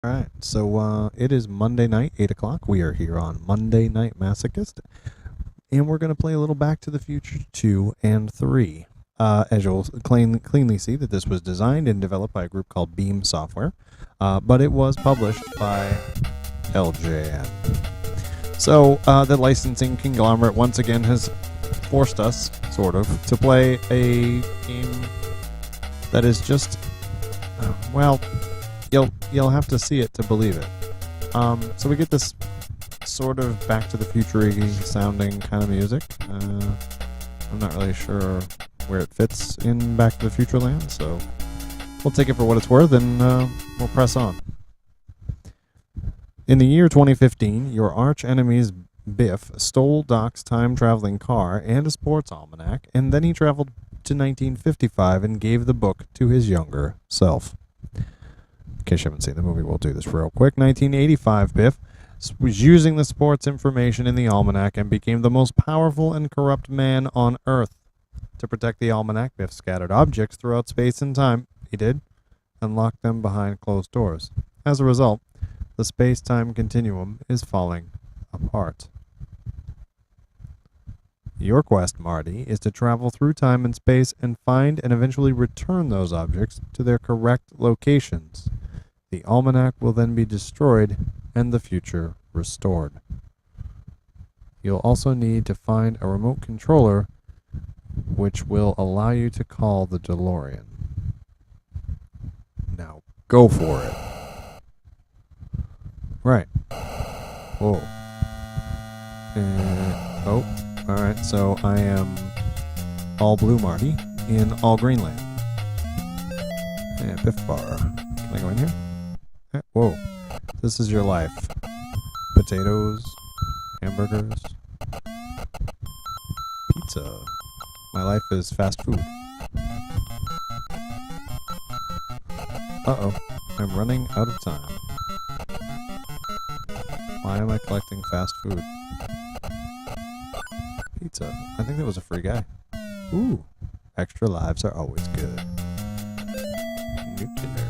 All right, so it is Monday night, 8 o'clock. We are here on Monday Night Masochist, and we're going to play a little Back to the Future 2 and 3. As you'll cleanly see that this was designed and developed by a group called Beam Software, but it was published by LJN. So the licensing conglomerate once again has forced us, sort of, to play a game that is just, well, you'll have to see it to believe it. So we get this sort of Back to the Future-y sounding kind of music. I'm not really sure where it fits in Back to the Future land, so we'll take it for what it's worth and we'll press on. In the year 2015, your arch enemy's Biff stole Doc's time-traveling car and a sports almanac, and then he traveled to 1955 and gave the book to his younger self. In case you haven't seen the movie, we'll do this real quick. 1985, Biff was using the sports information in the almanac and became the most powerful and corrupt man on Earth. To protect the almanac, Biff scattered objects throughout space and time, and locked them behind closed doors. As a result, the space-time continuum is falling apart. Your quest, Marty, is to travel through time and space and find and eventually return those objects to their correct locations. The almanac will then be destroyed and the future restored. You'll also need to find a remote controller which will allow you to call the DeLorean. Now, go for it. Right. Whoa. Oh, alright, so I am all blue Marty in all green land. And Biff Bar. Can I go in here? Whoa. This is your life. Potatoes, hamburgers, pizza. My life is fast food. Uh-oh. I'm running out of time. Why am I collecting fast food? Pizza. I think that was a free guy. Ooh. Extra lives are always good. Nuclear.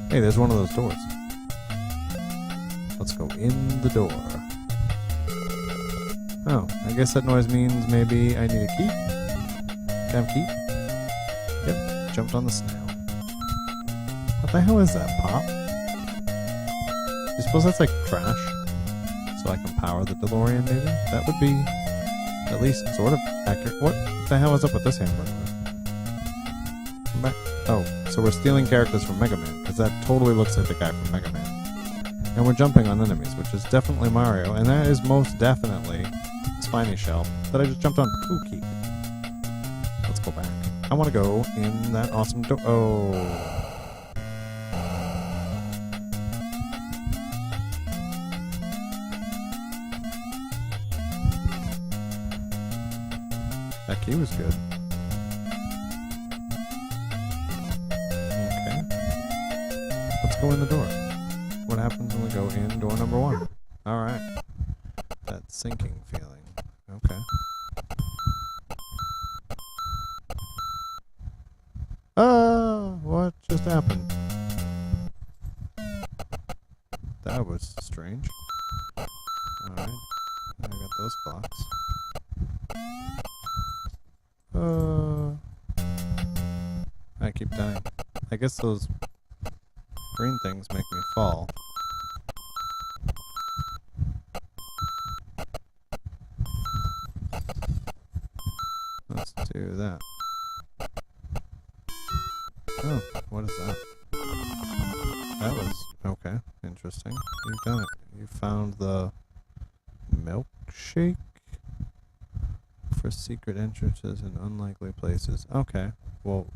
Hey, there's one of those doors. Let's go in the door. Oh, I guess that noise means maybe I need a key. Damn key. Yep, jumped on the snail. What the hell is that, Pop? You suppose that's like trash? So I can power the DeLorean, maybe? That would be at least sort of accurate. What the hell is up with this hamburger? Oh, so we're stealing characters from Mega Man, because that totally looks like the guy from Mega Man. And we're jumping on enemies, which is definitely Mario, and that is most definitely Spiny Shell that I just jumped on. Ooh, key. Let's go back. I want to go in that awesome door. Oh. That key was good. Okay. Let's go in the door. What happens when we go in door number 1? Alright. That sinking feeling. Okay. What just happened? That was strange. Alright. I got those blocks. I keep dying. I guess those green things make me fall. Let's do that. Oh, what is that? That was okay. Interesting. You've done it. You found the milkshake for secret entrances in unlikely places. Okay. Well,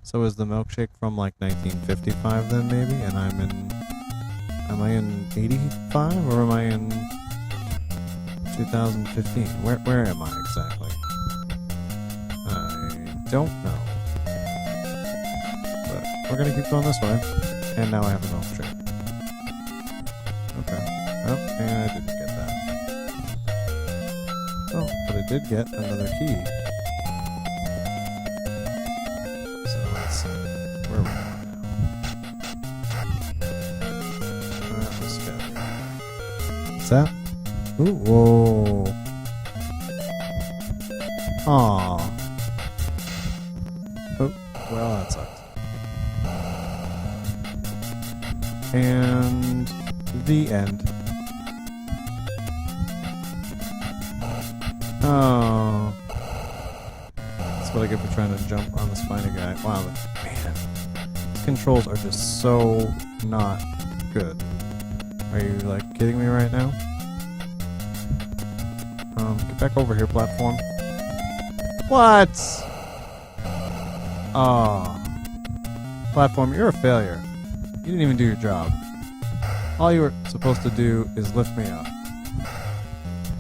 so is the milkshake from like 1955 then maybe? And am I in 85 or am I in 2015? Where am I exactly? I don't know. But we're gonna keep going this way. And now I have a milkshake. Okay. Oh, and I didn't get that. Oh, but I did get another key. So let's see. Where are we going now? What's that? Ooh, whoa. Aww. Oh, well, that sucks. And the end. Oh. That's what I get for trying to jump on the spiny guy. Wow, man. These controls are just so not good. Are you, like, kidding me right now? Get back over here, platform. What? Oh. Platform, you're a failure. You didn't even do your job. All you were supposed to do is lift me up.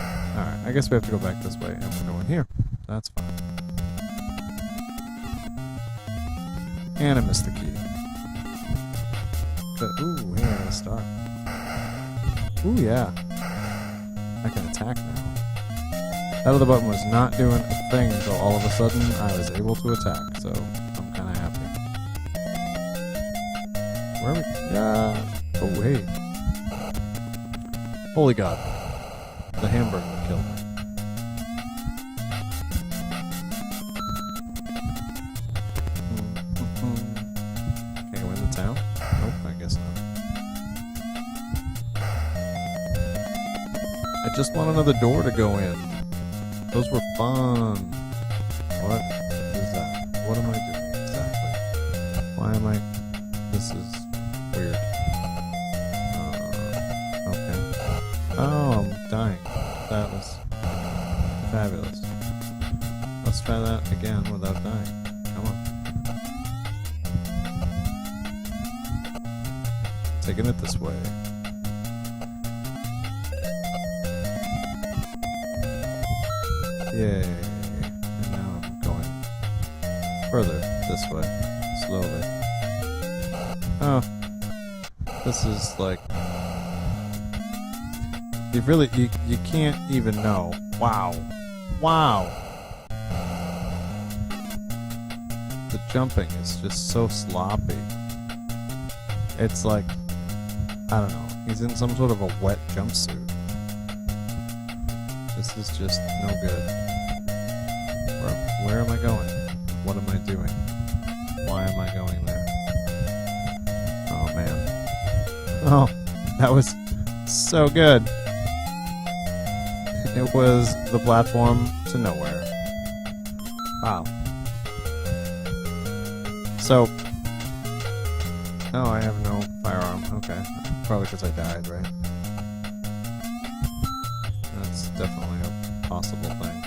Alright, I guess we have to go back this way, and we're going here. That's fine. And I missed the key. Ooh, here, I got a star. Ooh, yeah. I can attack now. That other button was not doing a thing until all of a sudden I was able to attack, so I'm kind of happy. Where are we? Yeah. Oh, hey. Holy God. The hamburger killed me. Can I go into town? Nope, I guess not. I just want another door to go in. Those were fun. What is that? What am I doing exactly? Why am I... This is weird. Okay. Oh, I'm dying. That was fabulous. Let's try that again without dying. Come on. Taking it this way. Yay. And now I'm going further this way. Slowly. Oh. This is like... You can't even know. Wow. Wow. The jumping is just so sloppy. It's like... I don't know. He's in some sort of a wet jumpsuit. This is just no good. Where am I going? What am I doing? Why am I going there? Oh, man. Oh, that was so good. It was the platform to nowhere. Wow. So... Oh, I have no firearm. Okay. Probably because I died, right? That's definitely a possible thing.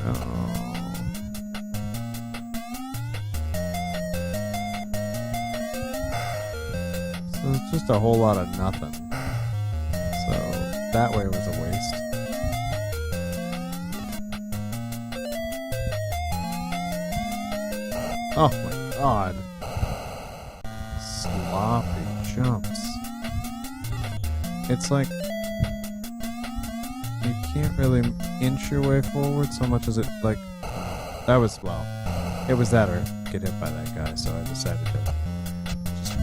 Oh. So it's just a whole lot of nothing. So that way was a waste. Oh my God. Sloppy jumps. It's like you can't really inch your way forward so much as it, like, that was, well, it was that or get hit by that guy, so I decided to just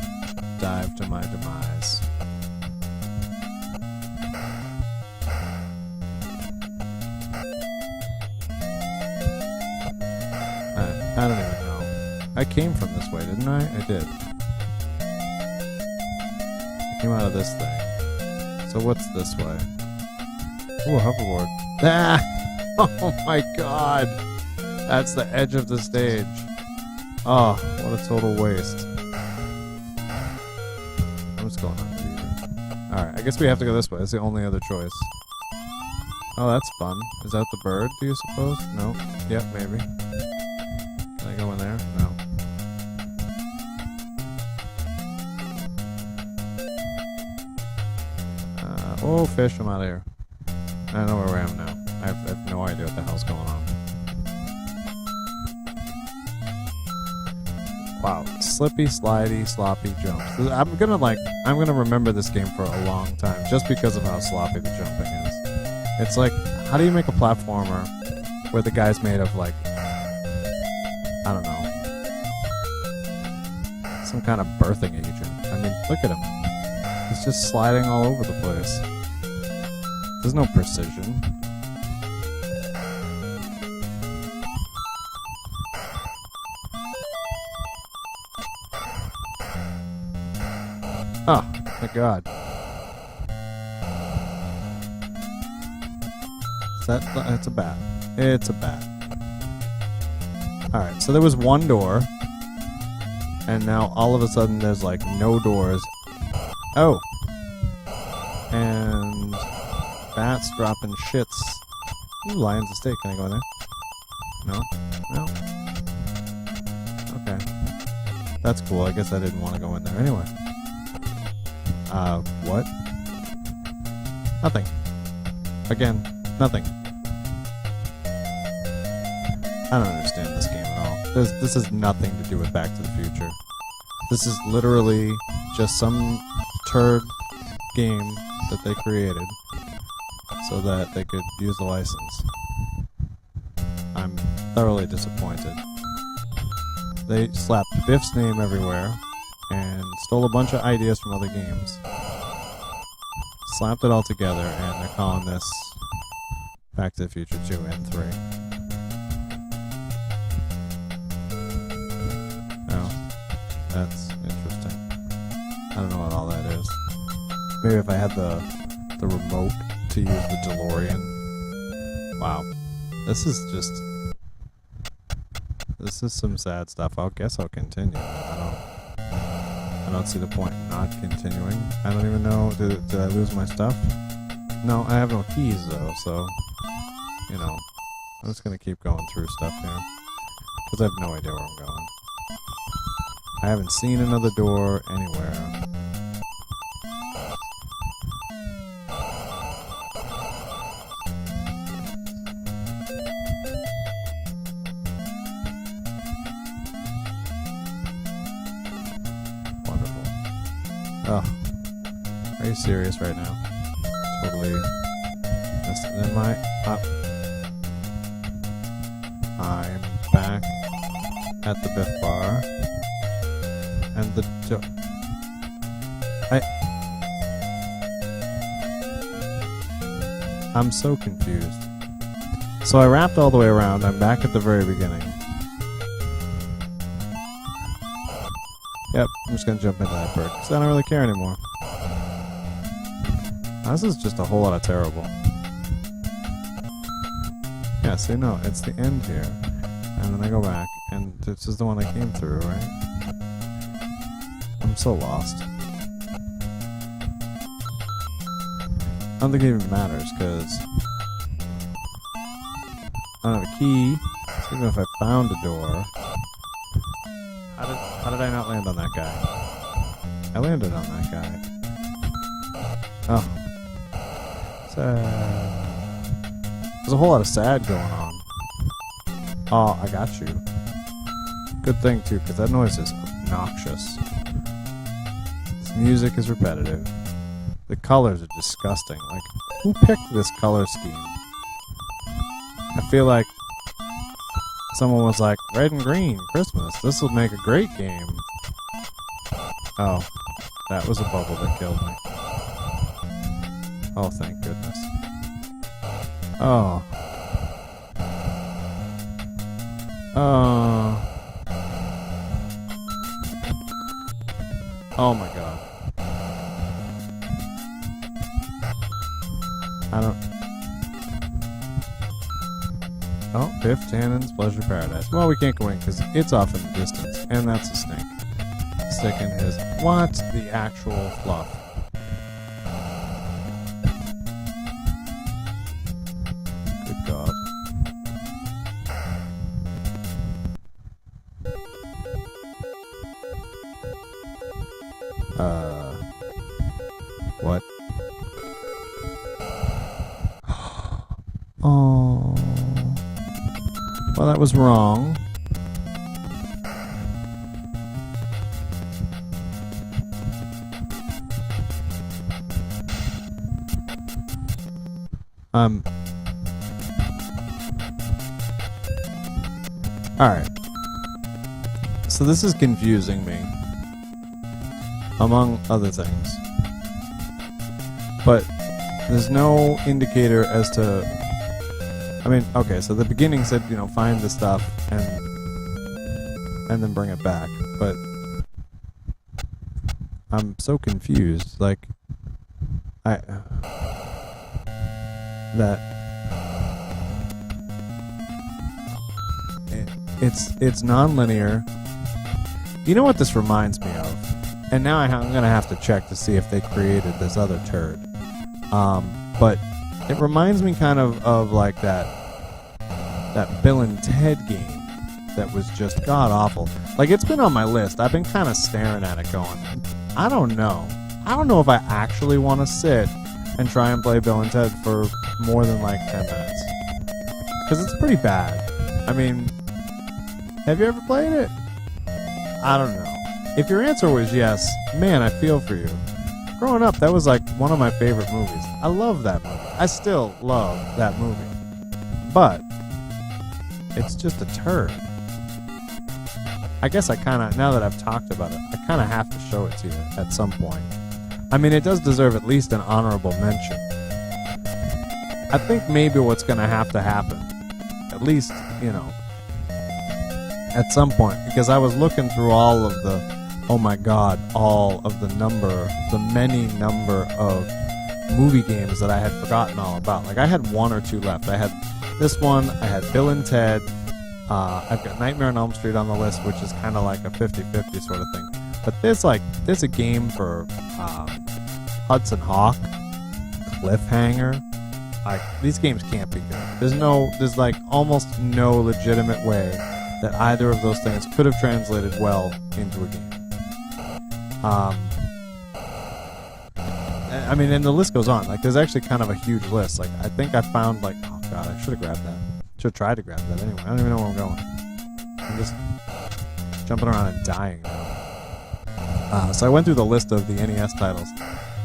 dive to my demise. I don't even know. I came from this way, didn't I? I did. I came out of this thing. So what's this way? Ooh, a hoverboard. Ah! Oh my God! That's the edge of the stage. Oh, what a total waste. What's going on here? Alright, I guess we have to go this way. That's the only other choice. Oh, that's fun. Is that the bird, do you suppose? No? Yep, maybe. Can I go in there? No. Oh, fish, I'm out of here. I know where I am now. I have no idea what the hell's going on. Wow. Slippy, slidey, sloppy jumps. I'm gonna remember this game for a long time just because of how sloppy the jumping is. It's like, how do you make a platformer where the guy's made of, like, I don't know, Some kind of birthing agent. I mean, look at him. He's just sliding all over the place. There's no precision. Oh, my God. It's a bat. It's a bat. Alright, so there was one door. And now all of a sudden there's like no doors. Oh. And bats dropping shits. Ooh, lion's estate. Can I go in there? No? No? Okay. That's cool. I guess I didn't want to go in there anyway. What? Nothing. Again, nothing. I don't understand this game at all. This has nothing to do with Back to the Future. This is literally just some turd game that they created so that they could use the license. I'm thoroughly disappointed. They slapped Biff's name everywhere and stole a bunch of ideas from other games. Slapped it all together, and they're calling this Back to the Future 2 and 3. Oh, that's interesting. I don't know what all that is. Maybe if I had the remote to use the DeLorean. Wow. This is some sad stuff. I guess I'll continue. I don't see the point in not continuing. I don't even know, did I lose my stuff? No, I have no keys though, so, you know, I'm just gonna keep going through stuff here. Because I have no idea where I'm going. I haven't seen another door anywhere. Oh, are you serious right now? Totally. Am I up? I'm back at the Biff bar, and the I'm so confused. So I wrapped all the way around. I'm back at the very beginning. Yep, I'm just gonna jump into that perk, because I don't really care anymore. This is just a whole lot of terrible. Yeah, see, no, it's the end here. And then I go back, and this is the one I came through, right? I'm so lost. I don't think it even matters, because I don't have a key, so even if I found a door... How did I not land on that guy? I landed on that guy. Oh. Sad. There's a whole lot of sad going on. Oh, I got you. Good thing, too, because that noise is obnoxious. This music is repetitive. The colors are disgusting. Like, who picked this color scheme? I feel like someone was like, red and green, Christmas. This will make a great game. Oh, that was a bubble that killed me. Oh, thank goodness. Oh. Oh. Oh my god. I don't... Oh, Biff Tannen's Pleasure Paradise. Well, we can't go in because it's off in the distance, and that's a snake. Sticking his... What? The actual fluff. Good God. What? Oh. Well, that was wrong. Alright. So this is confusing me. among other things. But there's no indicator as to... I mean, okay, so the beginning said, you know, find the stuff and then bring it back. But I'm so confused. Like, it's non-linear. You know what this reminds me of? And now I'm gonna have to check to see if they created this other turd. But it reminds me kind of like that Bill and Ted game that was just god awful. Like, it's been on my list. I've been kind of staring at it, going, I don't know if I actually want to sit and try and play Bill and Ted for more than like 10 minutes, because it's pretty bad. I mean, have you ever played it? I don't know. If your answer was yes, man, I feel for you. Growing up, that was like one of my favorite movies. I love that movie. I still love that movie. But it's just a turd. I guess I kind of, now that I've talked about it, I kind of have to show it to you at some point. I mean, it does deserve at least an honorable mention. I think maybe what's going to happen, at least, you know, at some point, because I was looking through all of the, oh my god, all of the many number of movie games that I had forgotten all about. Like, I had one or two left. I had this one, I had Bill and Ted, I've got Nightmare on Elm Street on the list, which is kind of like a 50-50 sort of thing. But there's a game for Hudson Hawk, Cliffhanger. Like, these games can't be good. There's like almost no legitimate way that either of those things could have translated well into a game. I mean, and the list goes on. Like, there's actually kind of a huge list. Like, I think I found, like, oh god, I should have grabbed that. Should have tried to grab that anyway. I don't even know where I'm going. I'm just jumping around and dying now. So I went through the list of the NES titles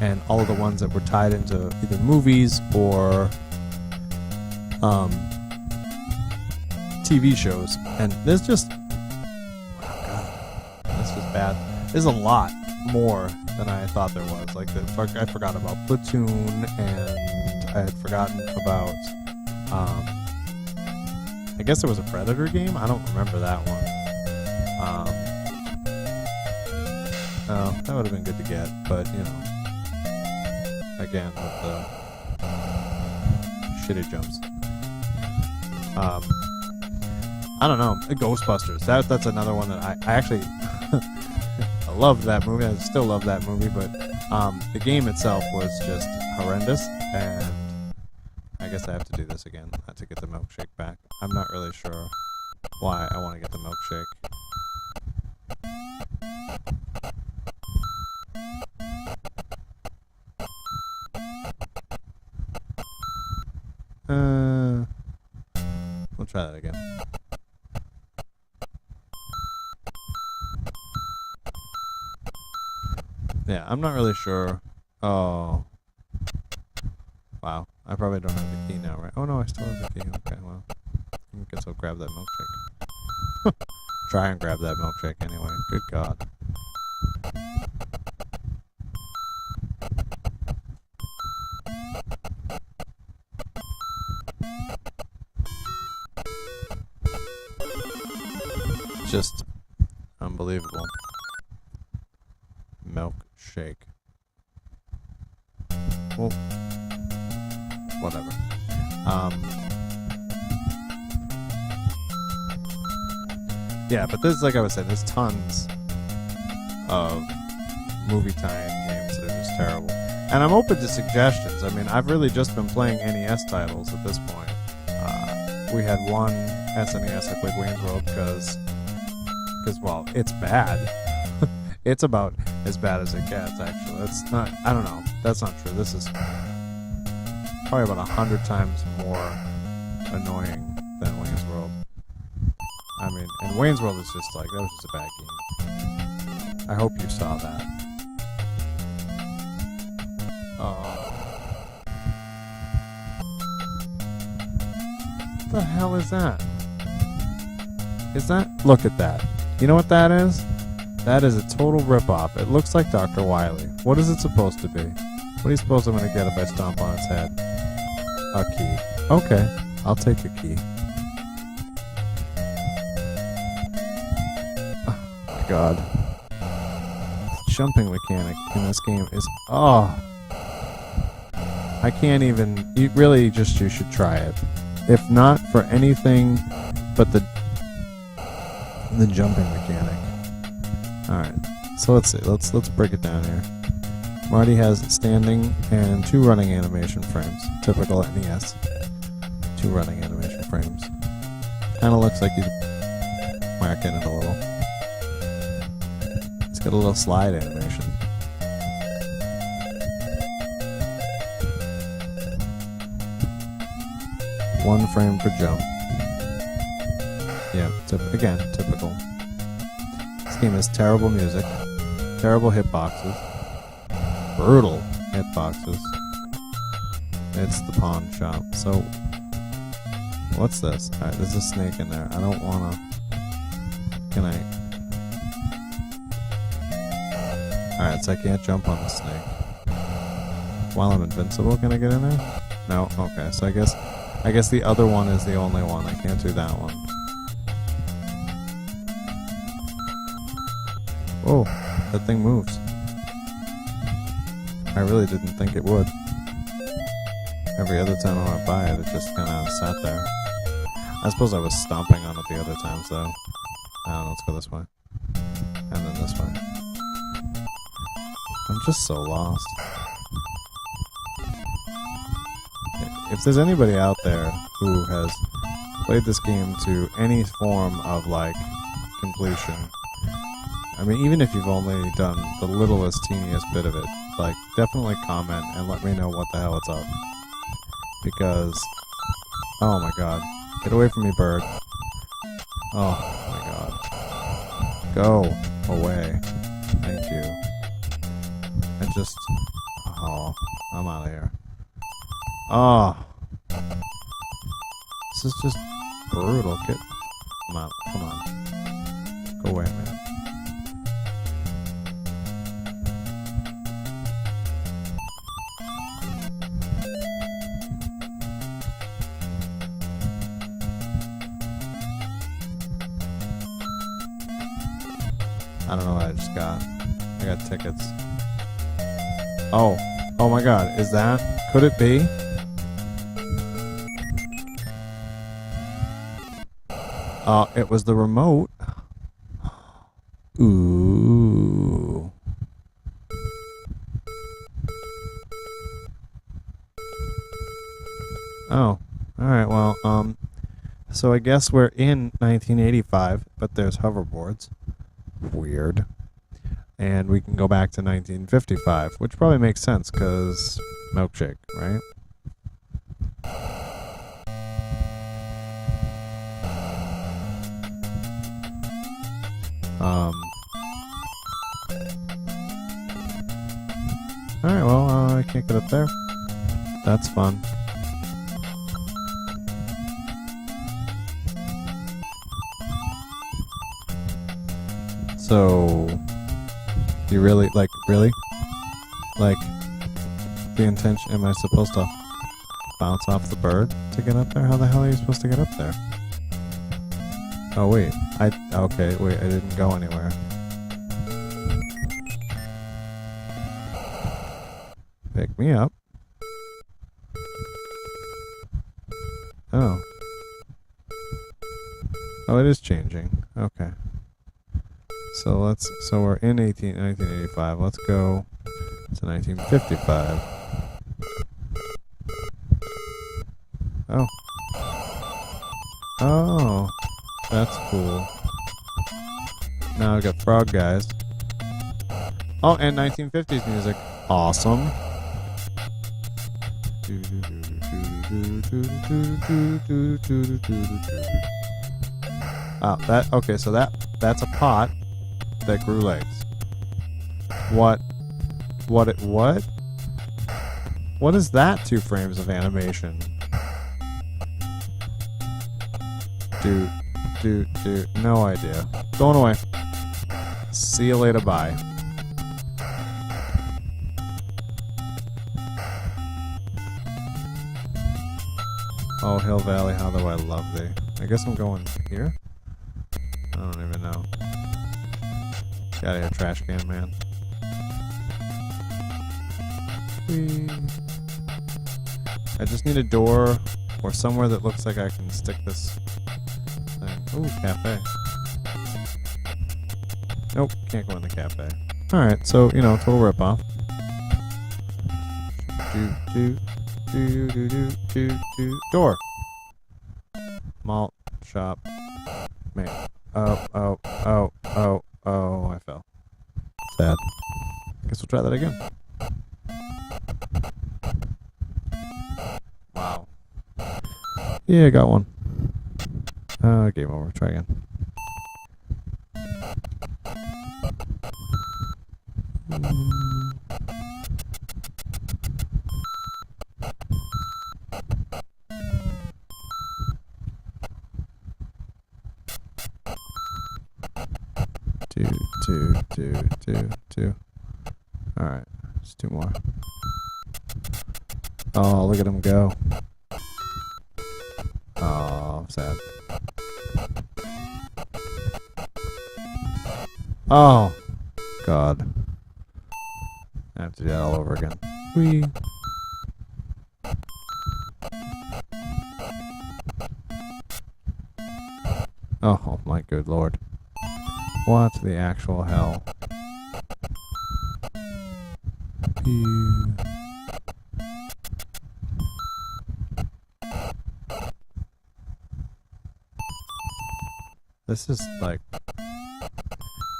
and all of the ones that were tied into either movies or TV shows. And there's just... oh god, that's just bad. There's a lot more than I thought there was. Like, I forgot about Platoon, and I had forgotten about... I guess there was a Predator game? I don't remember that one. Oh, that would have been good to get, but, you know, again, with the shitty jumps. I don't know. Ghostbusters. That's another one that I actually... I loved that movie. I still love that movie, but the game itself was just horrendous, and I guess I have to do this again to get the milkshake back. I'm not really sure why I want to get the milkshake. We'll try that again. Yeah, I'm not really sure. Oh. Wow. I probably don't have the key now, right? Oh no, I still have the key. Okay, well. I guess I'll grab that milkshake. Try and grab that milkshake anyway. Good God. Just unbelievable. Milkshake. Well, whatever. Yeah, but there's, like I was saying, there's tons of movie tie-in games that are just terrible. And I'm open to suggestions. I mean, I've really just been playing NES titles at this point. We had one SNES I played Wayne's World because, well, it's bad. It's about as bad as it gets, actually. That's not, I don't know. That's not true. This is probably about 100 times more annoying than Wayne's World. I mean, and Wayne's World is just like, that was just a bad game. I hope you saw that. What the hell is that? Is that? Look at that. You know what that is? That is a total ripoff. It looks like Dr. Wily. What is it supposed to be? What do you suppose I'm going to get if I stomp on its head? A key. Okay, I'll take a key. Oh my god. The jumping mechanic in this game is... Oh! I can't even... You should try it. If not for anything but the jumping mechanic. Alright, so let's see. Let's break it down here. Marty has standing and 2 running animation frames. Typical NES. 2 running animation frames. Kinda looks like he's whacking it a little. It's got a little slide animation. One frame per jump. Yeah, again, typical. This game has terrible music, terrible hitboxes, brutal hitboxes. It's the pawn shop. So, what's this? Alright, there's a snake in there. I don't wanna... Can I... Alright, so I can't jump on the snake. While I'm invincible, can I get in there? No? Okay, so I guess the other one is the only one. I can't do that one. Oh, that thing moves. I really didn't think it would. Every other time I went by it, it just kind of sat there. I suppose I was stomping on it the other times, though. I don't know, let's go this way. And then this way. I'm just so lost. If there's anybody out there who has played this game to any form of, like, completion, I mean, even if you've only done the littlest, teeniest bit of it, like, definitely comment and let me know what the hell it's up. Because, oh my god. Get away from me, bird. Oh my god. Go away. Thank you. And just, oh, I'm out of here. Oh. This is just brutal. Come on. Go away, man. I don't know what I just got. I got tickets. Oh. Oh my god. Is that... Could it be? It was the remote. Ooh. Oh. Alright, well, so I guess we're in 1985, but there's hoverboards. Weird. And we can go back to 1955, which probably makes sense, because milkshake, right? Alright, well, I can't get up there. That's fun. So, you really, like, the intention, am I supposed to bounce off the bird to get up there? How the hell are you supposed to get up there? Oh, wait, okay, wait, I didn't go anywhere. Pick me up. Oh. Oh, it is changing. Okay. So we're in 1985. Let's go to 1955. Oh. Oh. That's cool. Now I got frog guys. Oh, and 1950s music. Awesome. Okay, so that's a pot that grew legs. What is that 2 frames of animation? No idea. Going away. See you later, bye. Oh, Hill Valley, how do I love thee. I guess I'm going here? I don't even know. Get out of here, trash can man. Whee. I just need a door or somewhere that looks like I can stick this thing. Ooh, cafe. Nope, can't go in the cafe. Alright, so, you know, total ripoff. Door! Malt shop. Man. Oh, I fell. Sad. Guess we'll try that again. Wow. Yeah, got one. Game over. Try again. Two. Alright, just two more. Oh, look at him go. Oh, sad. Oh, God. I have to do that all over again. Whee. Oh, my good lord. What the actual hell? Pew. This is like,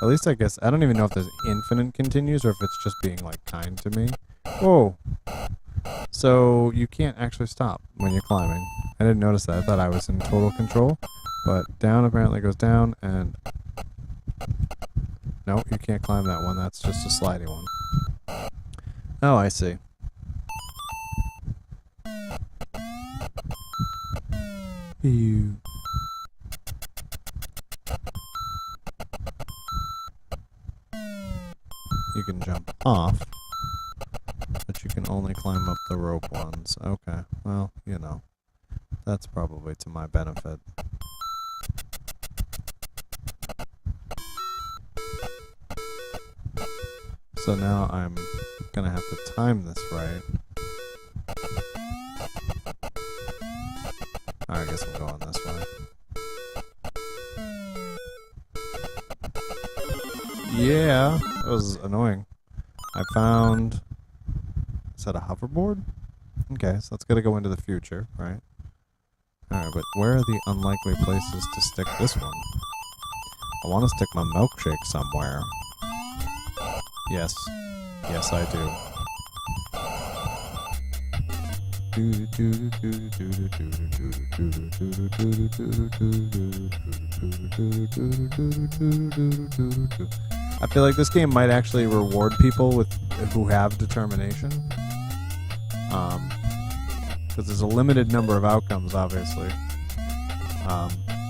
at least I guess, I don't even know if there's infinite continues or if it's just being like kind to me. Whoa. So you can't actually stop when you're climbing. I didn't notice that. I thought I was in total control. But down apparently goes down and... No, you can't climb that one. That's just a sliding one. Oh, I see. Ew. You can jump off, but you can only climb up the rope ones. Okay, well, you know, that's probably to my benefit. So now I'm gonna have to time this right. Alright, I guess I'm going this way. Yeah, that was annoying. I found... Is that a hoverboard? Okay, so that's gotta go into the future, right? Alright, but where are the unlikely places to stick this one? I want to stick my milkshake somewhere. Yes. Yes, I do. I feel like this game might actually reward people who have determination. Because there's a limited number of outcomes, obviously.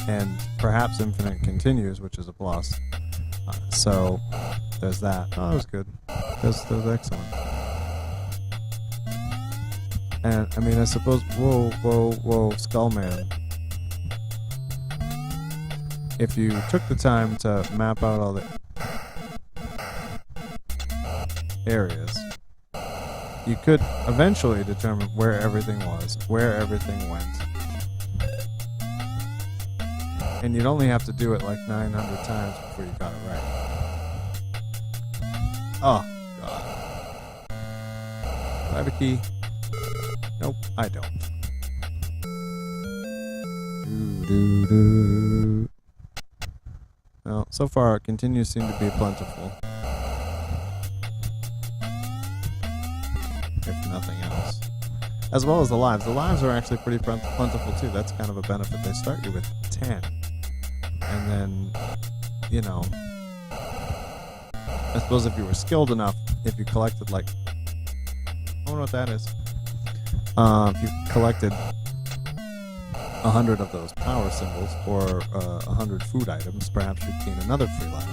And perhaps infinite continues, which is a plus. So there's that. Oh, that was good. That was excellent. And I mean, I suppose. Whoa, Skullman. If you took the time to map out all the areas, you could eventually determine where everything was, where everything went. And you'd only have to do it like 900 times before you got it right. Oh, God. Do I have a key? Nope, I don't. Well, so far, continues seem to be plentiful. If nothing else. As well as the lives. The lives are actually pretty plentiful, too. That's kind of a benefit. They start you with 10. And then, you know, I suppose if you were skilled enough, if you collected like, I wonder what that is. If you collected 100 of those power symbols or 100 food items, perhaps you'd gain another free life.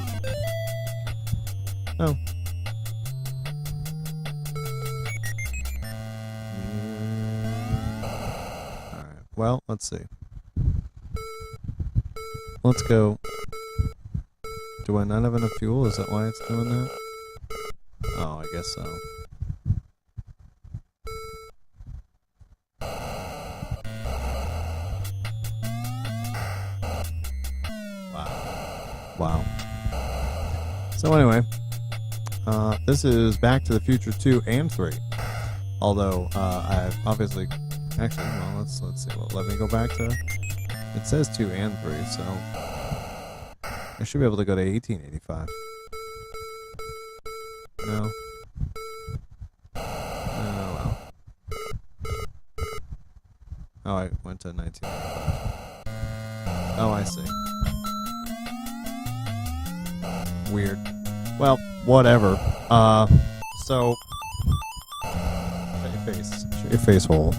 Oh. Alright, well, let's see. Let's go. Do I not have enough fuel? Is that why it's doing that? Oh, I guess so. Wow. So anyway, this is Back to the Future 2 and 3. Although I've obviously, actually, well, let's see. Well, let me go back to. It says 2 and 3, so I should be able to go to 1885. No. Oh well. Oh, I went to 1985. Oh, I see. Weird. Well, whatever. So shut your face hole.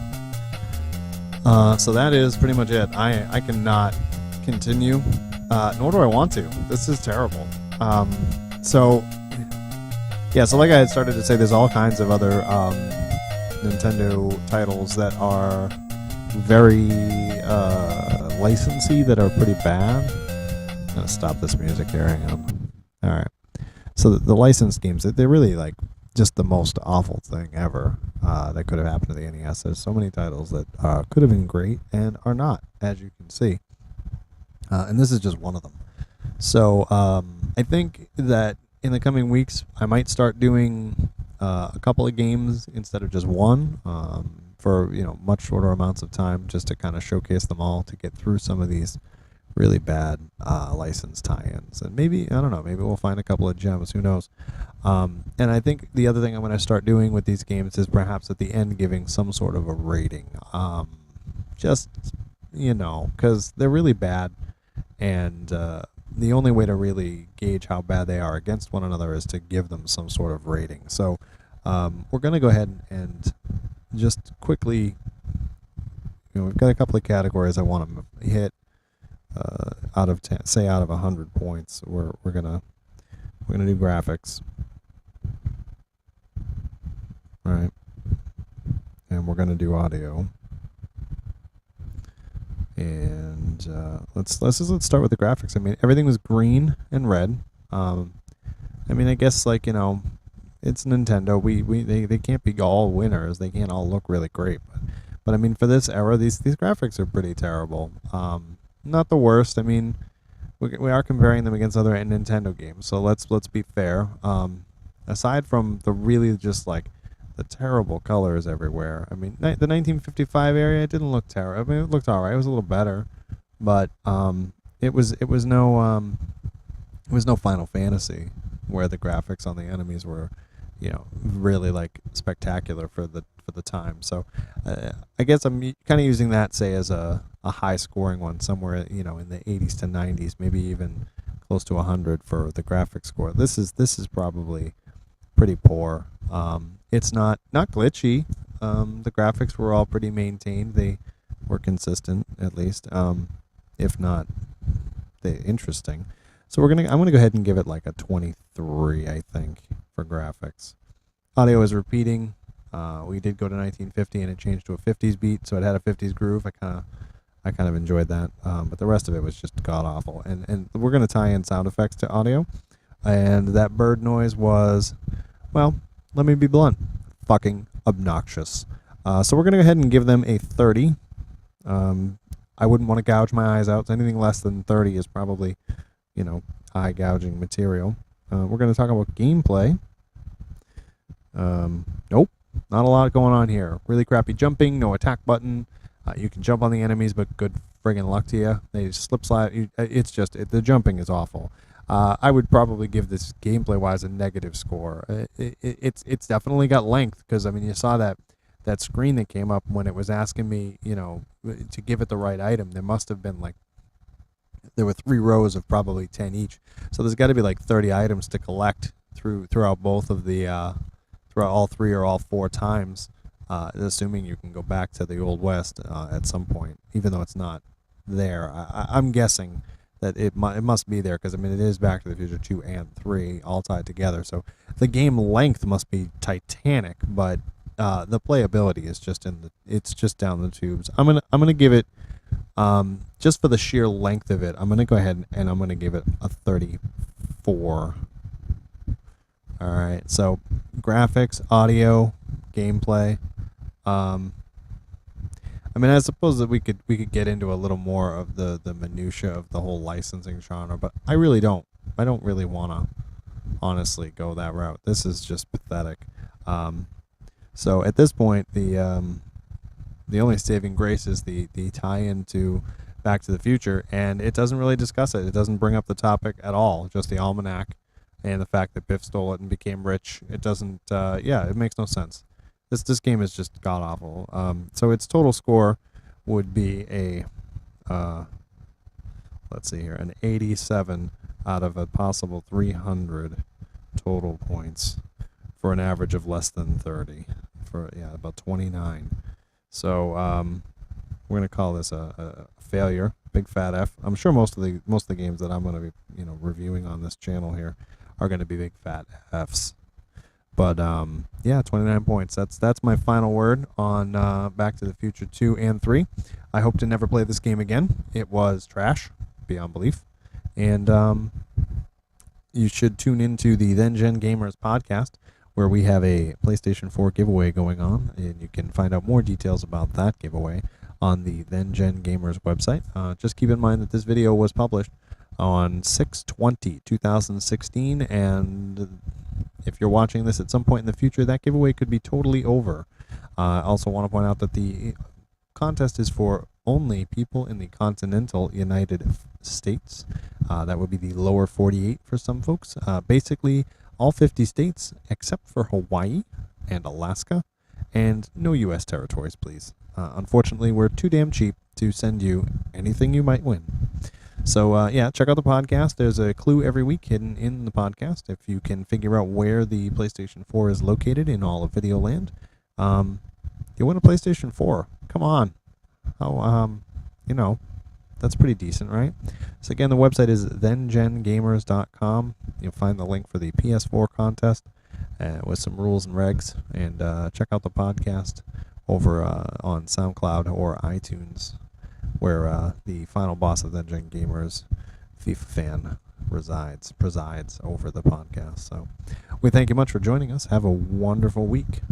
So that is pretty much it. I cannot continue, nor do I want to. This is terrible. So like I had started to say, there's all kinds of other Nintendo titles that are very licensy that are pretty bad. I'm gonna stop this music here. Hang on. All right. So the licensed games, they're really like just the most awful thing ever that could have happened to the NES. There's so many titles that could have been great and are not, as you can see. And this is just one of them. So I think that in the coming weeks, I might start doing a couple of games instead of just one for much shorter amounts of time, just to kind of showcase them all, to get through some of these really bad licensed tie-ins. And maybe, I don't know, maybe we'll find a couple of gems, who knows. And I think the other thing I'm going to start doing with these games is perhaps at the end giving some sort of a rating. Just, because they're really bad, and the only way to really gauge how bad they are against one another is to give them some sort of rating. So we're going to go ahead and just quickly, we've got a couple of categories I want to hit. Out of 10, say out of 100 points, we're gonna do graphics, all right, and we're gonna do audio, and let's start with the graphics. I mean, everything was green and red. I mean, I guess it's Nintendo. They can't be all winners. They can't all look really great, but I mean, for this era, these graphics are pretty terrible. Not the worst. I mean, we are comparing them against other Nintendo games, so let's be fair. Aside from the really just like the terrible colors everywhere, I mean, the 1955 area, it didn't look terrible. I mean, it looked alright. It was a little better, but it was no Final Fantasy where the graphics on the enemies were, really like spectacular for the time. So I guess I'm kind of using that, say, as a high scoring one, somewhere in the 80s to 90s, maybe even close to 100 for the graphics score. This is probably pretty poor. It's not glitchy. The graphics were all pretty maintained. They were consistent, at least, if not interesting. So I'm gonna go ahead and give it like a 23, I think, for graphics. Audio is repeating. We did go to 1950 and it changed to a 50s beat, so it had a 50s groove. I kind of enjoyed that, but the rest of it was just god awful. And we're gonna tie in sound effects to audio, and that bird noise was, well, let me be blunt, fucking obnoxious. So we're gonna go ahead and give them a 30. I wouldn't want to gouge my eyes out. So anything less than 30 is probably, eye gouging material. We're gonna talk about gameplay. Nope. Not a lot going on here. Really crappy jumping, no attack button. You can jump on the enemies, but good friggin' luck to you. They slip slide. It's just, the jumping is awful. I would probably give this gameplay-wise a negative score. It's definitely got length, because, I mean, you saw that screen that came up when it was asking me, to give it the right item. There must have been there were 3 rows of probably 10 each. So there's got to be like 30 items to collect throughout both of the throughout all 3 or all 4 times, assuming you can go back to the Old West at some point, even though it's not there. I'm guessing that it must be there, because I mean it is Back to the Future 2 and 3 all tied together. So the game length must be titanic, but the playability is just it's just down the tubes. I'm gonna give it, just for the sheer length of it, I'm gonna go ahead and I'm gonna give it a 34. All right, so graphics, audio, gameplay. I mean, I suppose that we could get into a little more of the minutia of the whole licensing genre, but I really don't. I don't really want to honestly go that route. This is just pathetic. So at this point, the only saving grace is the tie-in to Back to the Future, and it doesn't really discuss it. It doesn't bring up the topic at all. Just the almanac and the fact that Biff stole it and became rich. It doesn't. It makes no sense. This game is just god awful. So its total score would be a let's see here, an 87 out of a possible 300 total points, for an average of less than 30, for about 29. So we're gonna call this a failure, big fat F. I'm sure most of the games that I'm gonna be reviewing on this channel here are gonna be big fat Fs. But 29 points. That's my final word on Back to the Future 2 and 3. I hope to never play this game again. It was trash, beyond belief. And you should tune into the Then Gen Gamers podcast, where we have a PlayStation 4 giveaway going on, and you can find out more details about that giveaway on the Then Gen Gamers website. Just keep in mind that this video was published on 6/20/2016, and if you're watching this at some point in the future, that giveaway could be totally over. I also want to point out that the contest is for only people in the continental United States. That would be the lower 48 for some folks. Basically, all 50 states except for Hawaii and Alaska, and no U.S. territories, please. Unfortunately, we're too damn cheap to send you anything you might win. So, check out the podcast. There's a clue every week hidden in the podcast. If you can figure out where the PlayStation 4 is located in all of Videoland, you win a PlayStation 4. Come on. That's pretty decent, right? So, again, the website is thengengamers.com. You'll find the link for the PS4 contest with some rules and regs. And check out the podcast over on SoundCloud or iTunes, where the final boss of Then Gen Gamers, FIFA fan, presides over the podcast. So we thank you much for joining us. Have a wonderful week.